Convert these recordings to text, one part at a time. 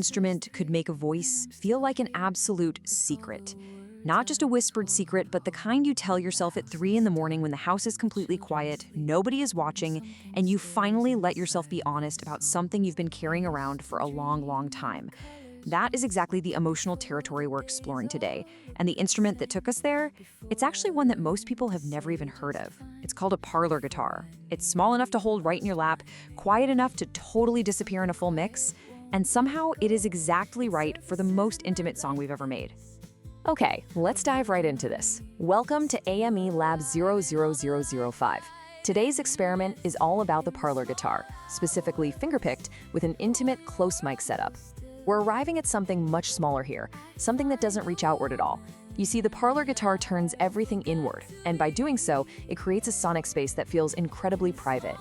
instrument could make a voice feel like an absolute secret. Not just a whispered secret, but the kind you tell yourself at 3 in the morning when the house is completely quiet, nobody is watching, and you finally let yourself be honest about something you've been carrying around for a long, long time. That is exactly the emotional territory we're exploring today. And the instrument that took us there, it's actually one that most people have never even heard of. It's called a parlor guitar. It's small enough to hold right in your lap, quiet enough to totally disappear in a full mix, and somehow it is exactly right for the most intimate song we've ever made. Okay, let's dive right into this. Welcome to AME Lab 00005. Today's experiment is all about the parlor guitar, specifically fingerpicked with an intimate close mic setup. We're arriving at something much smaller here, something that doesn't reach outward at all. You see, the parlor guitar turns everything inward, and by doing so, it creates a sonic space that feels incredibly private.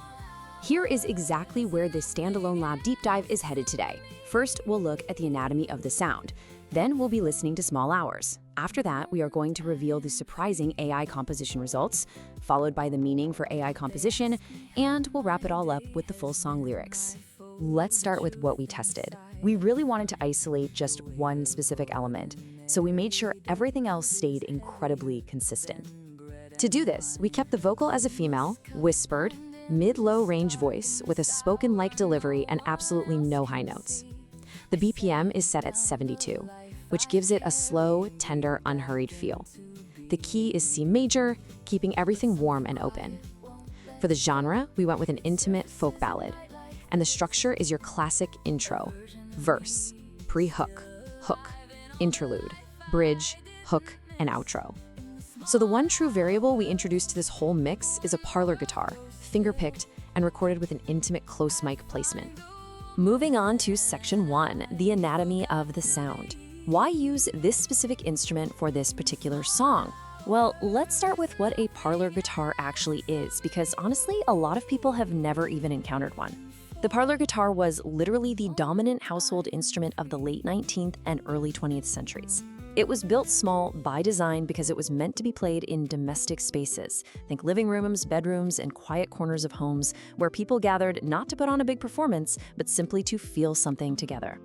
Here is exactly where this standalone lab deep dive is headed today. First, we'll look at the anatomy of the sound. Then we'll be listening to small hours. After that, we are going to reveal the surprising AI composition results, followed by the meaning for AI composition, and we'll wrap it all up with the full song lyrics. Let's start with what we tested. We really wanted to isolate just one specific element, so we made sure everything else stayed incredibly consistent. To do this, we kept the vocal as a female, whispered, mid-low range voice with a spoken-like delivery and absolutely no high notes. The BPM is set at 72, which gives it a slow, tender, unhurried feel. The key is C major, keeping everything warm and open. For the genre, we went with an intimate folk ballad. And the structure is your classic intro, verse, pre-hook, hook, interlude, bridge, hook, and outro. So the one true variable we introduced to this whole mix is a parlor guitar, finger-picked and recorded with an intimate close mic placement. Moving on to section 1, the anatomy of the sound. Why use this specific instrument for this particular song? Well, let's start with what a parlor guitar actually is, because honestly, a lot of people have never even encountered one. The parlor guitar was literally the dominant household instrument of the late 19th and early 20th centuries. It was built small by design because it was meant to be played in domestic spaces. Think living rooms, bedrooms, and quiet corners of homes where people gathered not to put on a big performance, but simply to feel something together.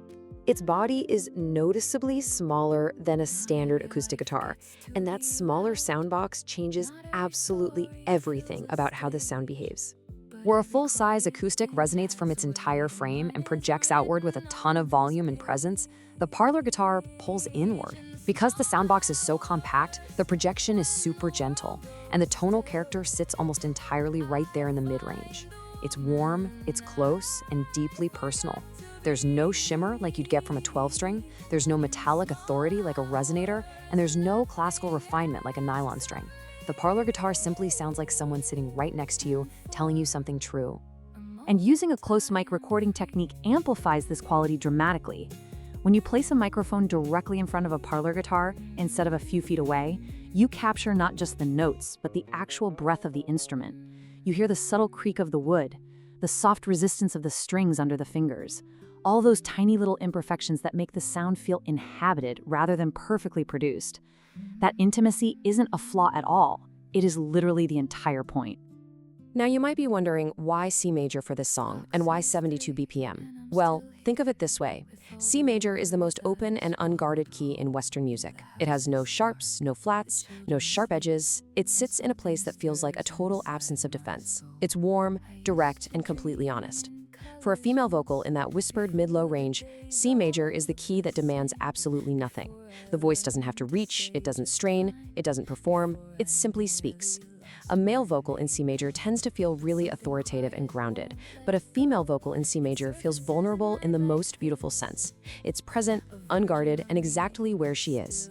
Its body is noticeably smaller than a standard acoustic guitar, and that smaller sound box changes absolutely everything about how the sound behaves. Where a full-size acoustic resonates from its entire frame and projects outward with a ton of volume and presence, the parlor guitar pulls inward. Because the soundbox is so compact, the projection is super gentle, and the tonal character sits almost entirely right there in the mid-range. It's warm, it's close, and deeply personal. There's no shimmer like you'd get from a 12-string, there's no metallic authority like a resonator, and there's no classical refinement like a nylon string. The parlor guitar simply sounds like someone sitting right next to you, telling you something true. And using a close mic recording technique amplifies this quality dramatically. When you place a microphone directly in front of a parlor guitar instead of a few feet away, you capture not just the notes, but the actual breath of the instrument. You hear the subtle creak of the wood, the soft resistance of the strings under the fingers, all those tiny little imperfections that make the sound feel inhabited rather than perfectly produced. That intimacy isn't a flaw at all. It is literally the entire point. Now you might be wondering why C major for this song and why 72 BPM? Well, think of it this way. C major is the most open and unguarded key in Western music. It has no sharps, no flats, no sharp edges. It sits in a place that feels like a total absence of defense. It's warm, direct, and completely honest. For a female vocal in that whispered mid-low range, C major is the key that demands absolutely nothing. The voice doesn't have to reach, it doesn't strain, it doesn't perform, it simply speaks. A male vocal in C major tends to feel really authoritative and grounded, but a female vocal in C major feels vulnerable in the most beautiful sense. It's present, unguarded, and exactly where she is.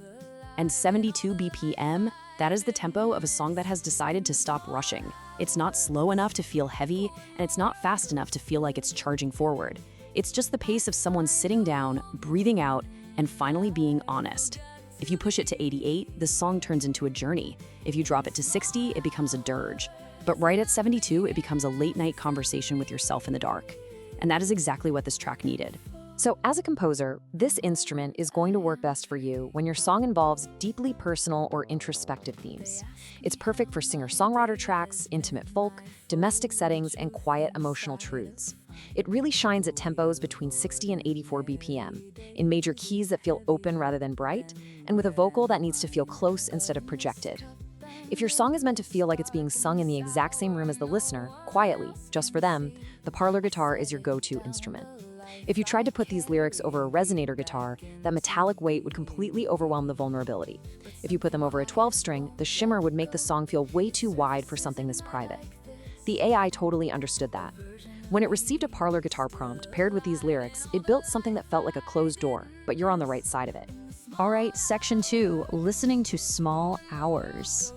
And 72 BPM, that is the tempo of a song that has decided to stop rushing. It's not slow enough to feel heavy, and it's not fast enough to feel like it's charging forward. It's just the pace of someone sitting down, breathing out, and finally being honest. If you push it to 88, the song turns into a journey. If you drop it to 60, it becomes a dirge. But right at 72, it becomes a late-night conversation with yourself in the dark. And that is exactly what this track needed. So as a composer, this instrument is going to work best for you when your song involves deeply personal or introspective themes. It's perfect for singer-songwriter tracks, intimate folk, domestic settings, and quiet emotional truths. It really shines at tempos between 60 and 84 BPM, in major keys that feel open rather than bright, and with a vocal that needs to feel close instead of projected. If your song is meant to feel like it's being sung in the exact same room as the listener, quietly, just for them, the Parlor guitar is your go-to instrument. If you tried to put these lyrics over a resonator guitar, that metallic weight would completely overwhelm the vulnerability. If you put them over a 12-string, the shimmer would make the song feel way too wide for something this private. The AI totally understood that. When it received a Parlor guitar prompt paired with these lyrics, it built something that felt like a closed door, but you're on the right side of it. All right, section 2, listening to small hours.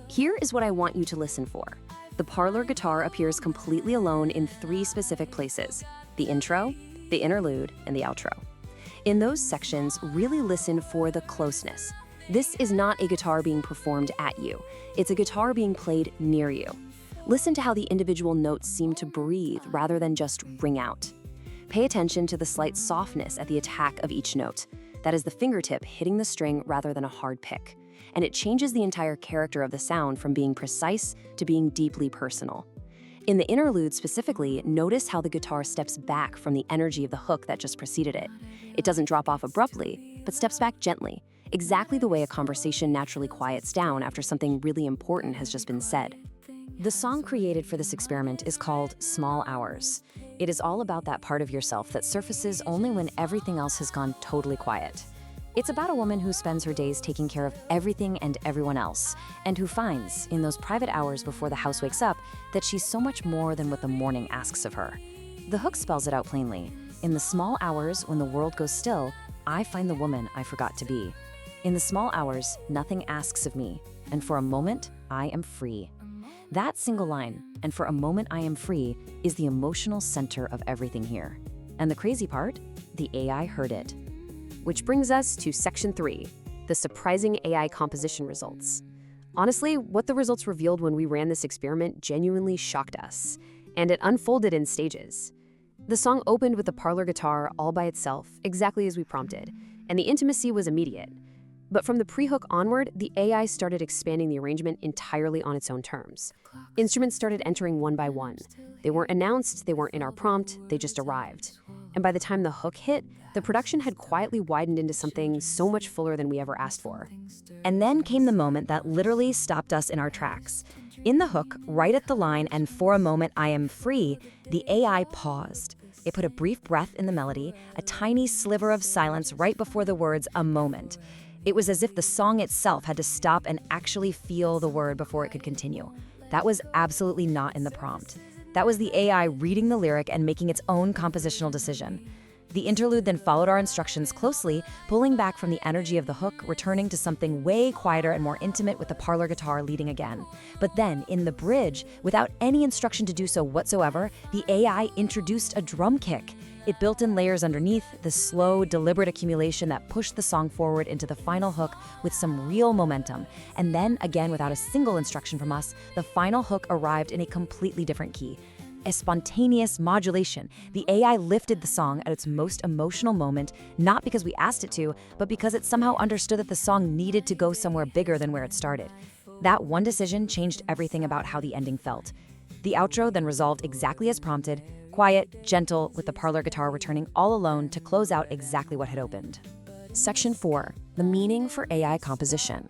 Here is what I want you to listen for. The Parlor guitar appears completely alone in 3 specific places: the intro, the interlude, and the outro. In those sections, really listen for the closeness. This is not a guitar being performed at you. It's a guitar being played near you. Listen to how the individual notes seem to breathe rather than just ring out. Pay attention to the slight softness at the attack of each note. That is the fingertip hitting the string rather than a hard pick. And it changes the entire character of the sound from being precise to being deeply personal. In the interlude specifically, notice how the guitar steps back from the energy of the hook that just preceded it. It doesn't drop off abruptly, but steps back gently, exactly the way a conversation naturally quiets down after something really important has just been said. The song created for this experiment is called Small Hours. It is all about that part of yourself that surfaces only when everything else has gone totally quiet. It's about a woman who spends her days taking care of everything and everyone else, and who finds, in those private hours before the house wakes up, that she's so much more than what the morning asks of her. The hook spells it out plainly. In the small hours when the world goes still, I find the woman I forgot to be. In the small hours, nothing asks of me, and for a moment, I am free. That single line, and for a moment I am free, is the emotional center of everything here. And the crazy part? The AI heard it. Which brings us to section 3, the surprising AI composition results. Honestly, what the results revealed when we ran this experiment genuinely shocked us, and it unfolded in stages. The song opened with the Parlor guitar all by itself, exactly as we prompted, and the intimacy was immediate. But from the pre-hook onward, the AI started expanding the arrangement entirely on its own terms. Instruments started entering one by one. They weren't announced, they weren't in our prompt, they just arrived. And by the time the hook hit, the production had quietly widened into something so much fuller than we ever asked for. And then came the moment that literally stopped us in our tracks. In the hook, right at the line, and for a moment I am free, the AI paused. It put a brief breath in the melody, a tiny sliver of silence right before the words, a moment. It was as if the song itself had to stop and actually feel the word before it could continue. That was absolutely not in the prompt. That was the AI reading the lyric and making its own compositional decision. The interlude then followed our instructions closely, pulling back from the energy of the hook, returning to something way quieter and more intimate with the Parlor guitar leading again. But then, in the bridge, without any instruction to do so whatsoever, the AI introduced a drum kick. It built in layers underneath, the slow, deliberate accumulation that pushed the song forward into the final hook with some real momentum. And then, again without a single instruction from us, the final hook arrived in a completely different key. A spontaneous modulation. The AI lifted the song at its most emotional moment, not because we asked it to, but because it somehow understood that the song needed to go somewhere bigger than where it started. That one decision changed everything about how the ending felt. The outro then resolved exactly as prompted, quiet, gentle, with the Parlor guitar returning all alone to close out exactly what had opened. Section 4, the meaning for AI composition.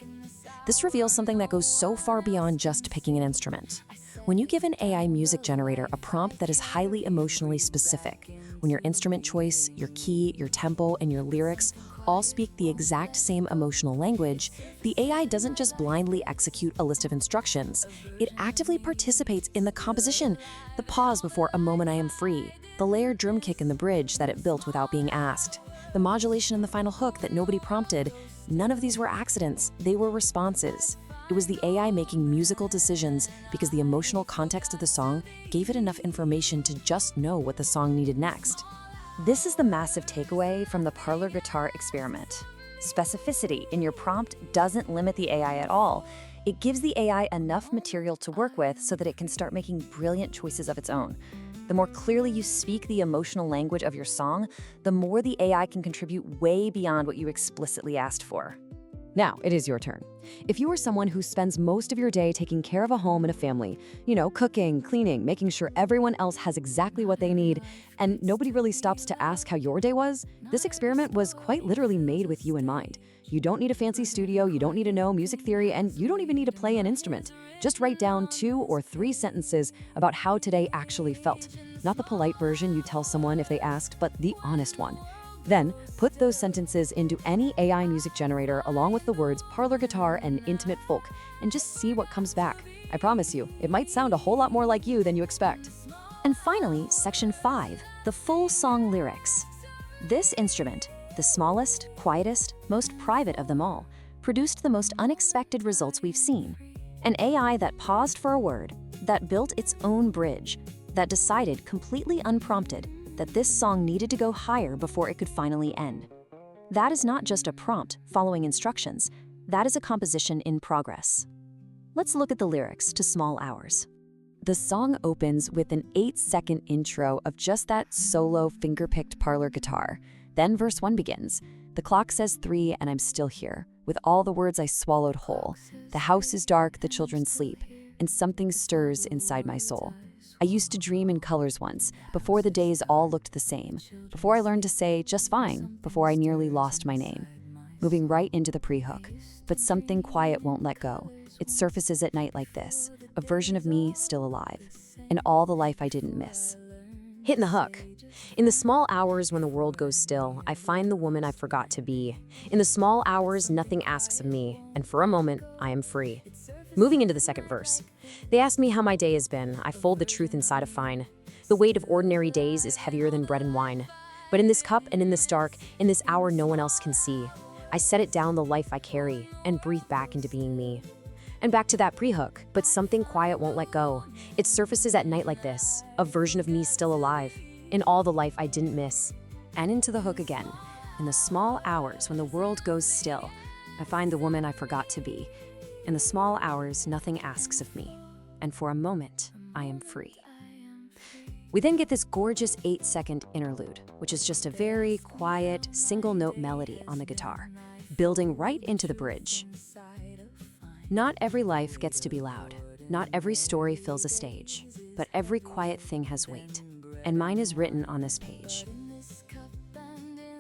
This reveals something that goes so far beyond just picking an instrument. When you give an AI music generator a prompt that is highly emotionally specific, when your instrument choice, your key, your tempo, and your lyrics all speak the exact same emotional language, the AI doesn't just blindly execute a list of instructions. It actively participates in the composition, the pause before a moment I am free, the layered drum kick in the bridge that it built without being asked, the modulation in the final hook that nobody prompted. None of these were accidents, they were responses. It was the AI making musical decisions because the emotional context of the song gave it enough information to just know what the song needed next. This is the massive takeaway from the Parlor guitar experiment. Specificity in your prompt doesn't limit the AI at all. It gives the AI enough material to work with so that it can start making brilliant choices of its own. The more clearly you speak the emotional language of your song, the more the AI can contribute way beyond what you explicitly asked for. Now, it is your turn. If you are someone who spends most of your day taking care of a home and a family, cooking, cleaning, making sure everyone else has exactly what they need, and nobody really stops to ask how your day was, this experiment was quite literally made with you in mind. You don't need a fancy studio, you don't need to know music theory, and you don't even need to play an instrument. Just write down 2 or 3 sentences about how today actually felt. Not the polite version you tell someone if they asked, but the honest one. Then, put those sentences into any AI music generator along with the words parlor guitar and intimate folk, and just see what comes back. I promise you, it might sound a whole lot more like you than you expect. And finally, section 5, the full song lyrics. This instrument, the smallest, quietest, most private of them all, produced the most unexpected results we've seen. An AI that paused for a word, that built its own bridge, that decided completely unprompted that this song needed to go higher before it could finally end. That is not just a prompt following instructions, that is a composition in progress. Let's look at the lyrics to Small Hours. The song opens with an 8-second intro of just that solo finger-picked parlor guitar. Then verse 1 begins. The clock says 3 and I'm still here, with all the words I swallowed whole. The house is dark, the children sleep, and something stirs inside my soul. I used to dream in colors once, before the days all looked the same, before I learned to say just fine, before I nearly lost my name. Moving right into the pre-hook, but something quiet won't let go. It surfaces at night like this, a version of me still alive, and all the life I didn't miss. Hitting the hook. In the small hours when the world goes still, I find the woman I forgot to be. In the small hours, nothing asks of me, and for a moment, I am free. Moving into the second verse. They ask me how my day has been. I fold the truth inside a fine. The weight of ordinary days is heavier than bread and wine. But in this cup and in this dark, in this hour no one else can see, I set it down the life I carry and breathe back into being me. And back to that pre-hook, but something quiet won't let go. It surfaces at night like this, a version of me still alive, in all the life I didn't miss. And into the hook again. In the small hours when the world goes still, I find the woman I forgot to be. In the small hours, nothing asks of me, and for a moment, I am free. We then get this gorgeous 8-second interlude, which is just a very quiet, single-note melody on the guitar, building right into the bridge. Not every life gets to be loud. Not every story fills a stage, but every quiet thing has weight, and mine is written on this page.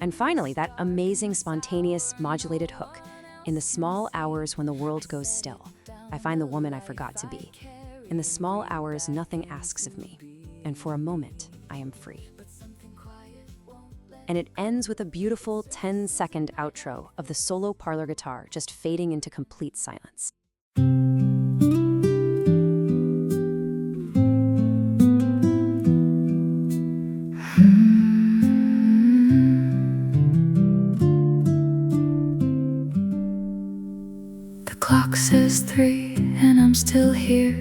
And finally, that amazing, spontaneous, modulated hook. In the small hours when the world goes still, I find the woman I forgot to be. In the small hours, nothing asks of me, and for a moment, I am free. And it ends with a beautiful 10-second outro of the solo parlor guitar just fading into complete silence. Clock says 3 and I'm still here,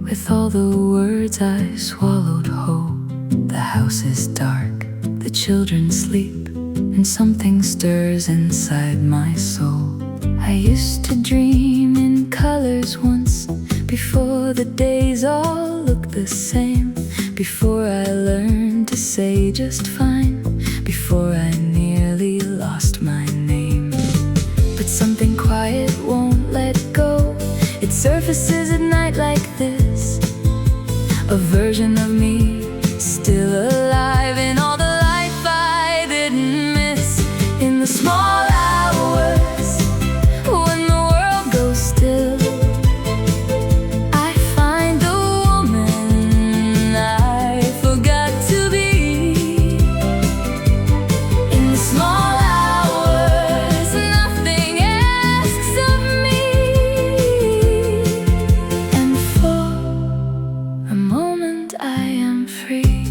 with all the words I swallowed whole. The house is dark, the children sleep, and something stirs inside my soul. I used to dream in colors once, before the days all looked the same, before I learned to say just fine, before I nearly lost my name. But something quiet won't let go. It surfaces at night like this, a version of me still alive in all the life I didn't miss. In the small hours when the world goes still, I find the woman I forgot to be. In the small hours, nothing asks of me, and for a moment I am free.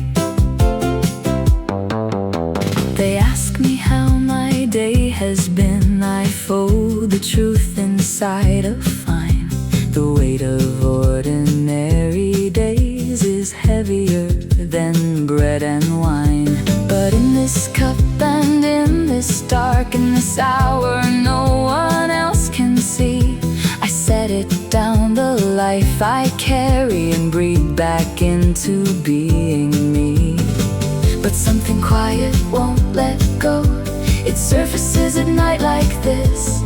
They ask me how my day has been. I fold the truth inside a fine. The weight of ordinary days is heavier than bread and wine. But in this cup and in this dark, in this hour no one else can see, I set it down the life I carry and breathe back into being me. quiet won't let go. It surfaces at night like this,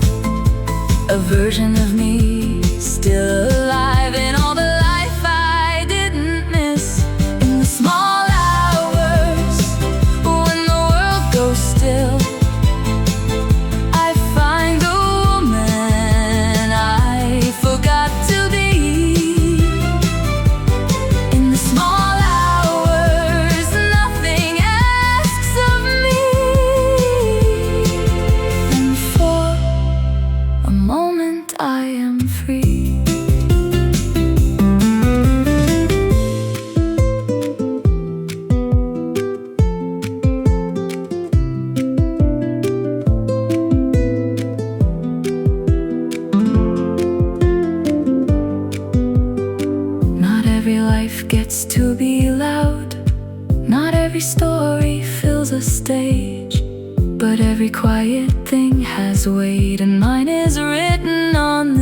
a version of me still alive in all the life I didn't miss. In the small hours when the world goes still, I find the woman I forgot to be. In the small hours, nothing asks of me. And for a moment I am free. Not every life gets to be loud, not every story fills a stage, but every quiet thing has weight, and mine is written on